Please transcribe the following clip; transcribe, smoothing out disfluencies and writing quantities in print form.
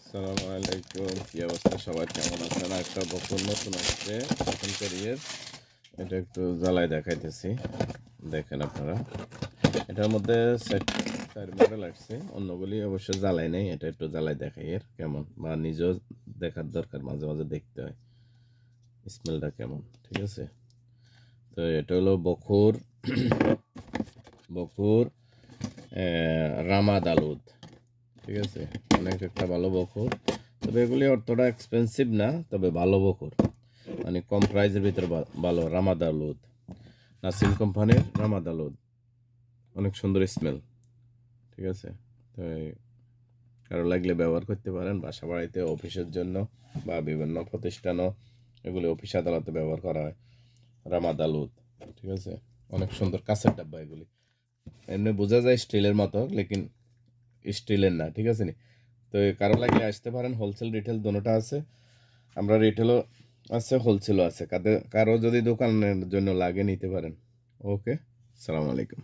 আসসালামু আলাইকুম, কি অবস্থা সবার, কেমন আছেন? একটা বছর নতুন আসছে নতুন ক্যারিয়ার, এটা একটু জ্বালায় দেখাইতেছি, দেখেন আপনারা। এটার মধ্যে চার মডেল আসছে, অন্যগুলি অবশ্য জ্বালাই নেই, এটা একটু জ্বালাই দেখাই এর কেমন, বা নিজেও দেখার দরকার, মাঝে মাঝে দেখতে হয় স্মেলটা কেমন। ঠিক আছে, তো এটা হলো বখুর বখুর রামাদ আলুদ। ঠিক আছে, অনেক একটা ভালো বখুর, তবে এগুলি অতটা এক্সপেন্সিভ না, তবে ভালো বখুর, মানে কম প্রাইসের ভিতরে ভালো। রামাদ আলুদ, নাসিম কোম্পানির রামাদ আলুদ, অনেক সুন্দর স্মেল। ঠিক আছে, তো কারো লাগলে ব্যবহার করতে পারেন বাসা বাড়িতে, অফিসের জন্য বা বিভিন্ন প্রতিষ্ঠানও, এগুলি অফিস আদালতে ব্যবহার করা হয়। রামাদ আলুদ, ঠিক আছে, অনেক সুন্দর কাঁচের ডাব্বা এগুলি। এমনি বোঝা যায় স্টিলের মতো, লেকিন স্টিলের না। ঠিক আছে নি, তো কারো লাগলে আসতে পারেন, হোলসেল রিটেল দোনোটা আছে। আমরা রিটেলও আছে, হোলসেলও আছে, কারো যদি দোকানের জন্য লাগে নিতে পারেন। ওকে, আসসালামু আলাইকুম।